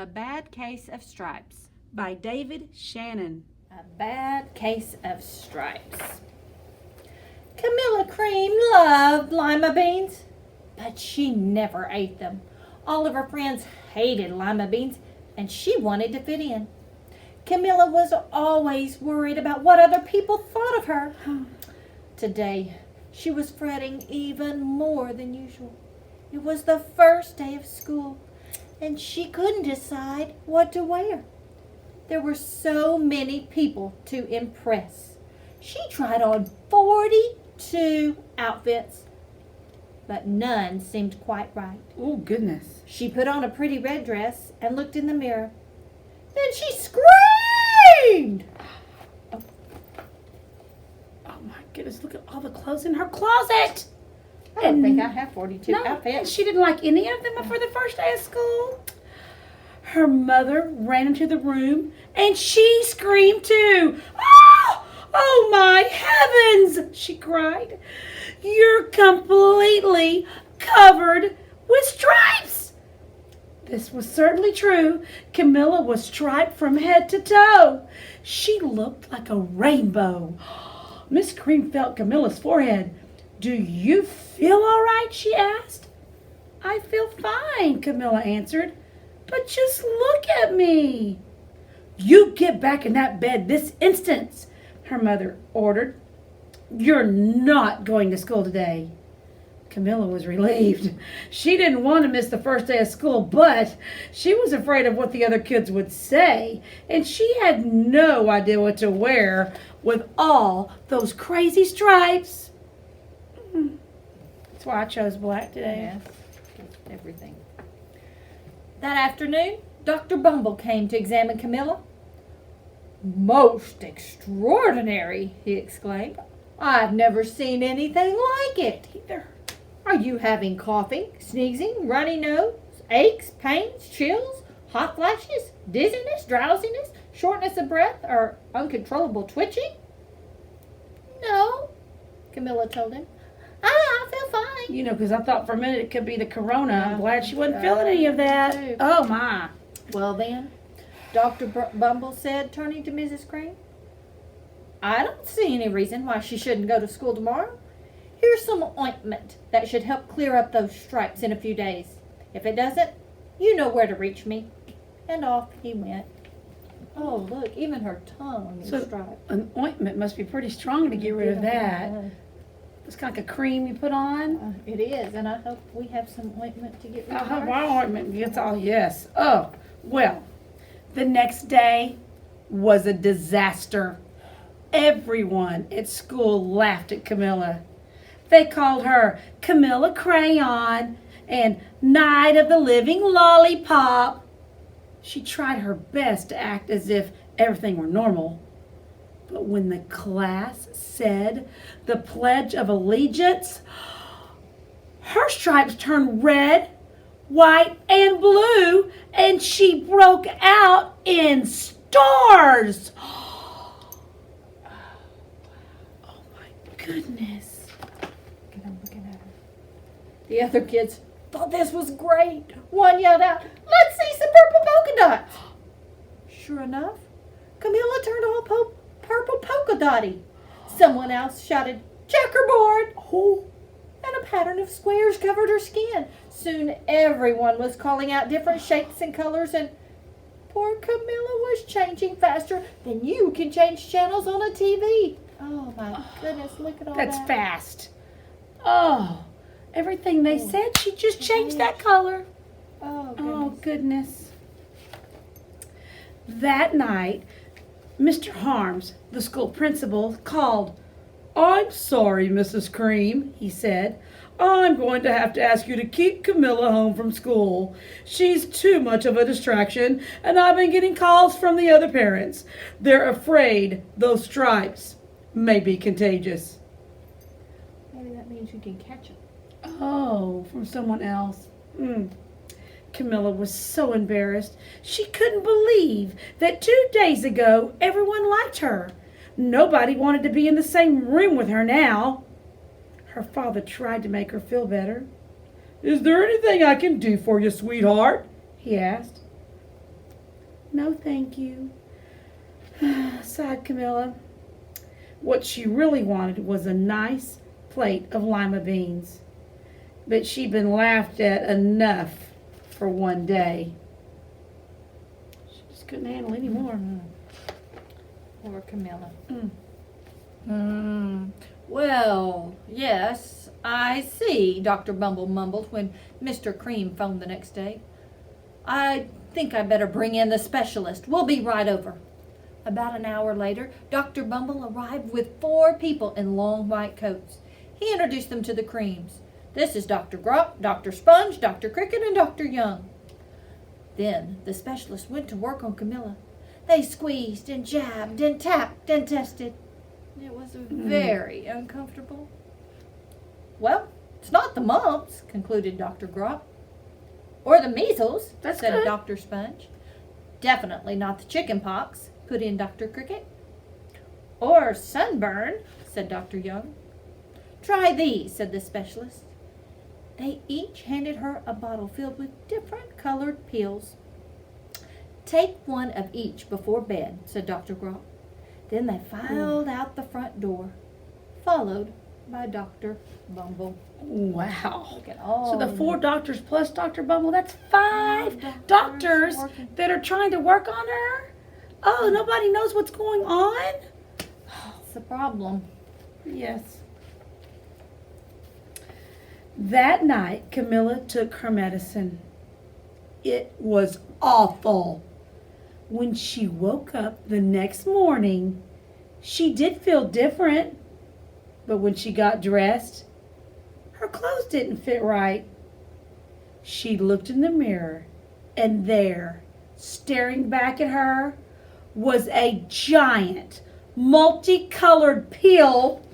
A Bad Case of Stripes by David Shannon. A Bad Case of Stripes. Camilla Cream loved lima beans, but she never ate them. All of her friends hated lima beans, and she wanted to fit in. Camilla was always worried about what other people thought of her. Today, she was fretting even more than usual. It was the first day of school, and she couldn't decide what to wear. There were so many people to impress. She tried on 42 outfits, but none seemed quite right. Oh, goodness. She put on a pretty red dress and looked in the mirror. Then she screamed! Oh, my goodness, look at all the clothes in her closet. I don't think I have 42 And outfits. she didn't like any of them for the first day of school. Her mother ran into the room and she screamed too. Oh, oh my heavens, she cried. You're completely covered with stripes. This was certainly true. Camilla was striped from head to toe. She looked like a rainbow. Miss Cream felt Camilla's forehead. Do you feel all right? She asked. I feel fine, Camilla answered. But just look at me. You get back in that bed this instant, her mother ordered. You're not going to school today. Camilla was relieved. She didn't want to miss the first day of school, but she was afraid of what the other kids would say, and she had no idea what to wear with all those crazy stripes. That's why I chose black today. Yes, everything. That afternoon, Dr. Bumble came to examine Camilla. Most extraordinary, he exclaimed. I've never seen anything like it. Either. Are you having coughing, sneezing, runny nose, aches, pains, chills, hot flashes, dizziness, drowsiness, shortness of breath, or uncontrollable twitching? No, Camilla told him. I feel fine. You know, because I thought for a minute it could be the corona. I'm Yeah. glad she wasn't feeling any of that. too. Oh, my. Well then, Dr. Bumble said, turning to Mrs. Cream, I don't see any reason why she shouldn't go to school tomorrow. Here's some ointment that should help clear up those stripes in a few days. If it doesn't, you know where to reach me. And off he went. Oh, look, even her tongue is So- striped. An ointment must be pretty strong to get rid of that. It's kind of like a cream you put on. It is, and I hope we have some ointment to get rid I'll of have her. our ointment gets all, yes. Oh, well, the next day was a disaster. Everyone at school laughed at Camilla. They called her Camilla Crayon and Night of the Living Lollipop. She tried her best to act as if everything were normal. But when the class said the Pledge of Allegiance, her stripes turned red, white, and blue, and she broke out in stars. Oh my goodness. I'm looking at her. The other kids thought this was great. One yelled out, let's see some purple polka dots. Sure enough, Camilla turned all purple polka dotty. Someone else shouted, checkerboard. Oh, And a pattern of squares covered her skin. Soon everyone was calling out different shapes and colors, and poor Camilla was changing faster than you can change channels on a TV. Oh my goodness, look at all that's that. fast. Oh, everything they said, she just changed that color. Oh goodness. Oh, goodness. That night, Mr. Harms, the school principal, called. I'm sorry, Mrs. Cream, he said. I'm going to have to ask you to keep Camilla home from school. She's too much of a distraction, and I've been getting calls from the other parents. They're afraid those stripes may be contagious. Maybe that means you can catch it. Oh, from someone else. Camilla was so embarrassed. She couldn't believe that 2 days ago everyone liked her. Nobody wanted to be in the same room with her now. Her father tried to make her feel better. Is there anything I can do for you, sweetheart? He asked. No, thank you. Sighed Camilla. What she really wanted was a nice plate of lima beans. But she'd been laughed at enough for one day. She just couldn't handle any more. Poor Camilla. Mm. Well, yes, I see, Dr. Bumble mumbled when Mr. Cream phoned the next day. I think I better bring in the specialist. We'll be right over. About an hour later, Dr. Bumble arrived with 4 people in long white coats. He introduced them to the Creams. This is Dr. Grop, Dr. Sponge, Dr. Cricket, and Dr. Young. Then the specialist went to work on Camilla. They squeezed and jabbed and tapped and tested. It was very uncomfortable. Well, it's not the mumps, concluded Dr. Grop. Or the measles, That's said good. Dr. Sponge. Definitely not the chicken pox, put in Dr. Cricket. Or sunburn, said Dr. Young. Try these, said the specialist. They each handed her a bottle filled with different colored pills. Take one of each before bed, said Dr. Grop. Then they filed out the front door, followed by Dr. Bumble. Wow. Look at all So the 4 doctors plus Dr. Bumble, that's 5 5 doctors working. that are trying to work on her? Oh, nobody knows what's going on? That's the problem. Yes. That night, Camilla took her medicine. It was awful. When she woke up the next morning, she did feel different. But when she got dressed, her clothes didn't fit right. She looked in the mirror, and there, staring back at her, was a giant, multicolored pill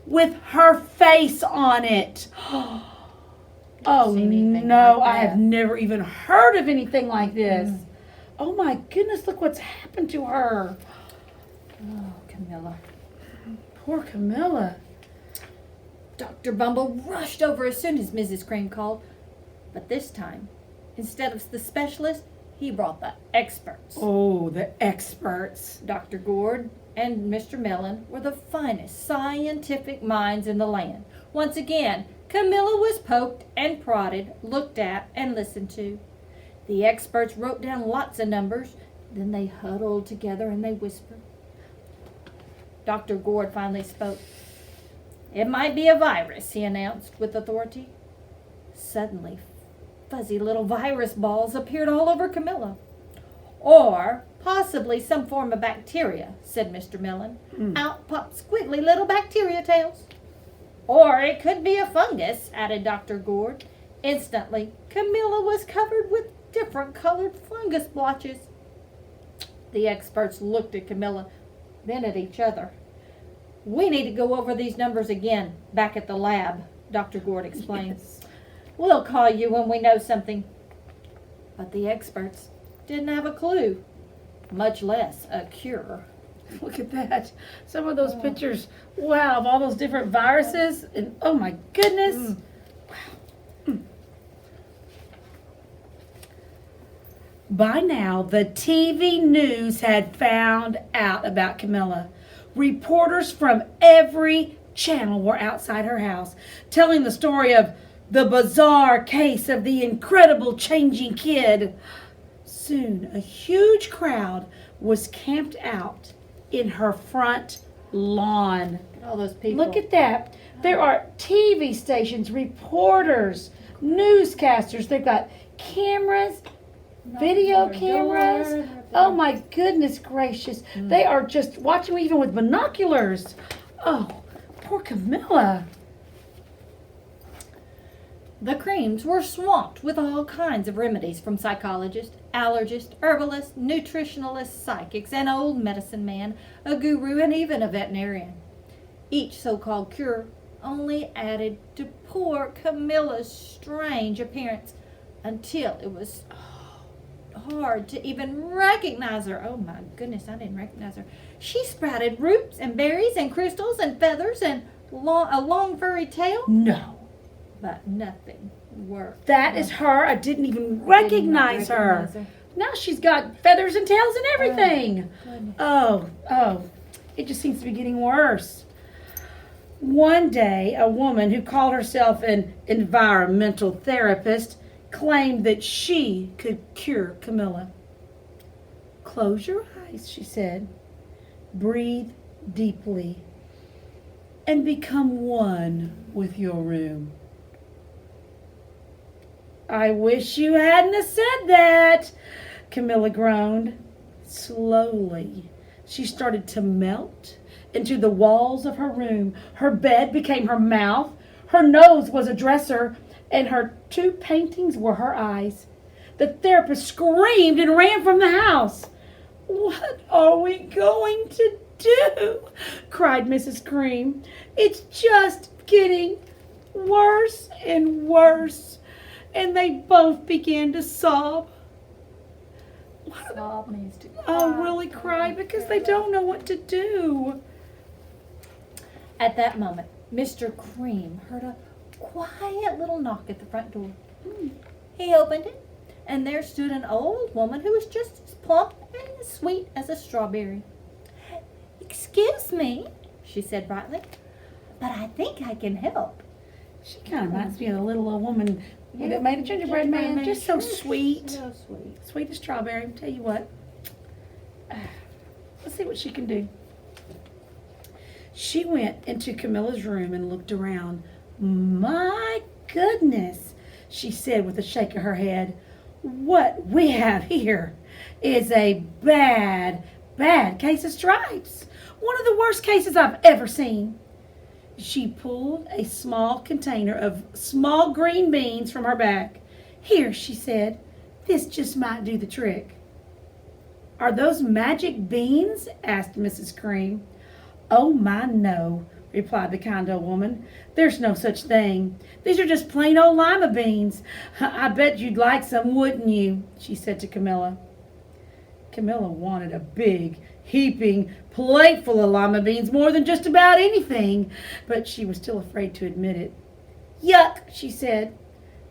with her face on it. Oh seen anything no, like I have that. never even heard of anything like this. Oh my goodness, look what's happened to her. Oh, Camilla. Poor Camilla. Dr. Bumble rushed over as soon as Mrs. Cream called. But this time, instead of the specialist, he brought the experts. Oh, the experts. Dr. Gord and Mr. Mellon were the finest scientific minds in the land. Once again, Camilla was poked and prodded, looked at, and listened to. The experts wrote down lots of numbers. Then they huddled together and they whispered. Dr. Gord finally spoke. It might be a virus, he announced with authority. Suddenly, fuzzy little virus balls appeared all over Camilla. Or possibly some form of bacteria, said Mr. Mellon. Out popped squiggly little bacteria tails. Or it could be a fungus, added Dr. Gord. Instantly, Camilla was covered with different colored fungus blotches. The experts looked at Camilla, then at each other. We need to go over these numbers again, back at the lab, Dr. Gord explained. Yes. We'll call you when we know something. But the experts didn't have a clue, much less a cure. Look at that. Some of those pictures, wow, of all those different viruses. And oh my goodness. By now, the TV news had found out about Camilla. Reporters from every channel were outside her house, telling the story of the bizarre case of the incredible changing kid. Soon, a huge crowd was camped out in her front lawn. All those people. Look at that. There are TV stations, reporters, newscasters. They've got cameras, video cameras. Oh my goodness gracious. They are just watching me even with binoculars. Oh, poor Camilla. The Creams were swamped with all kinds of remedies from psychologists, allergists, herbalists, nutritionalists, psychics, an old medicine man, a guru, and even a veterinarian. Each so-called cure only added to poor Camilla's strange appearance until it was hard to even recognize her. Oh my goodness, I didn't recognize her. She sprouted roots and berries and crystals and feathers and a long furry tail, No, but nothing worked. that is her. I didn't even recognize her. Now she's got feathers and tails and everything. Goodness. Oh, it just seems to be getting worse. One day, a woman who called herself an environmental therapist claimed that she could cure Camilla. Close your eyes, she said. Breathe deeply and become one with your room. I wish you hadn't have said that, Camilla groaned. Slowly, she started to melt into the walls of her room. Her bed became her mouth, her nose was a dresser, and her two paintings were her eyes. The therapist screamed and ran from the house. What are we going to do? Cried Mrs. Cream. It's just getting worse and worse. And they both began to sob. Sob means to cry. Oh, really cry because they don't know what to do. At that moment, Mr. Cream heard a quiet little knock at the front door. He opened it, and there stood an old woman who was just as plump and as sweet as a strawberry. "Excuse me," she said brightly, "but I think I can help." She kind of reminds me of the little old woman that made a gingerbread man. Just so sweet. So sweet. Sweet as strawberry. Tell you what. Let's see what she can do. She went into Camilla's room and looked around. My goodness, she said with a shake of her head. What we have here is a bad case of stripes. One of the worst cases I've ever seen. She pulled a small container of small green beans from her bag. Here, she said, this just might do the trick. Are those magic beans? Asked Mrs. Cream. Oh my, no, replied the kind old woman. There's no such thing. These are just plain old lima beans. I bet you'd like some, wouldn't you? She said to Camilla. Camilla wanted a big, heaping plate full of lima beans more than just about anything, but she was still afraid to admit it. Yuck, she said.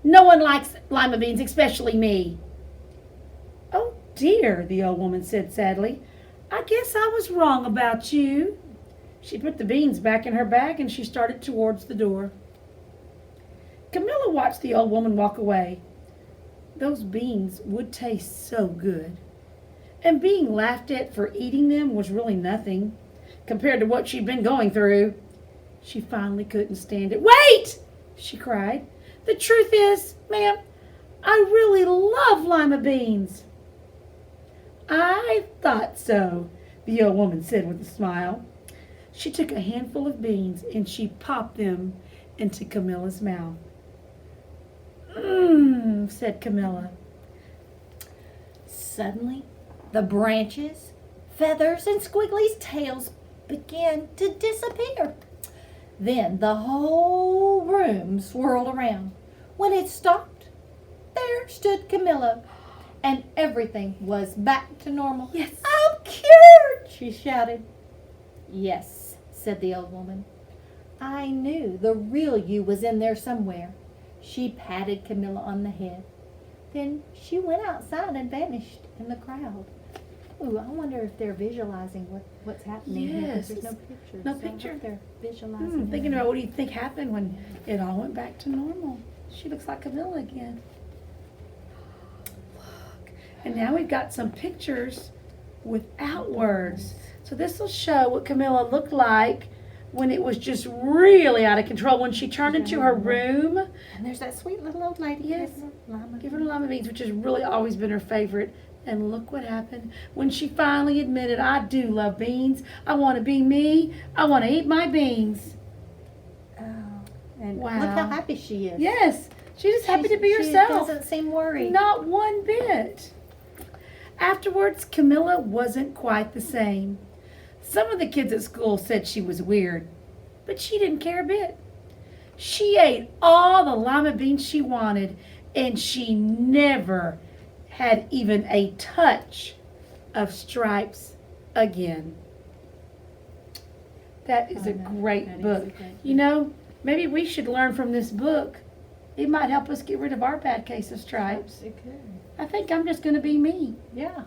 No one likes lima beans, especially me. Oh dear, the old woman said sadly. I guess I was wrong about you. She put the beans back in her bag and she started towards the door. Camilla watched the old woman walk away. Those beans would taste so good. And being laughed at for eating them was really nothing compared to what she'd been going through. She finally couldn't stand it. Wait! She cried. The truth is, ma'am, I really love lima beans. I thought so, the old woman said with a smile. She took a handful of beans and she popped them into Camilla's mouth. Mmm, said Camilla. Suddenly, the branches, feathers, and Squiggly's tails began to disappear. Then the whole room swirled around. When it stopped, there stood Camilla, and everything was back to normal. Yes. I'm cured, she shouted. Yes, said the old woman. I knew the real you was in there somewhere. She patted Camilla on the head. Then she went outside and vanished in the crowd. Ooh, I wonder if they're visualizing what's happening here. 'Cause Yes, there's no it's- picture. no so I hope picture. they're visualizing. Thinking about what do you think happened when it all went back to normal. She looks like Camilla again. Look. And now we've got some pictures without words. So this will show what Camilla looked like when it was just really out of control, when she turned into her room. And there's that sweet little old lady. Yes. Lima. Give her the lima beans, which has really always been her favorite. And look what happened when she finally admitted, I do love beans. I want to be me. I want to eat my beans. Oh, and Wow. look how happy she is. Yes, she's just happy to be She herself. doesn't seem worried. Not one bit. Afterwards, Camilla wasn't quite the same. Some of the kids at school said she was weird, but she didn't care a bit. She ate all the lima beans she wanted, and she never had even a touch of stripes again. That is a great book. You know, maybe we should learn from this book. It might help us get rid of our bad case of stripes. It could. I think I'm just going to be me. Yeah.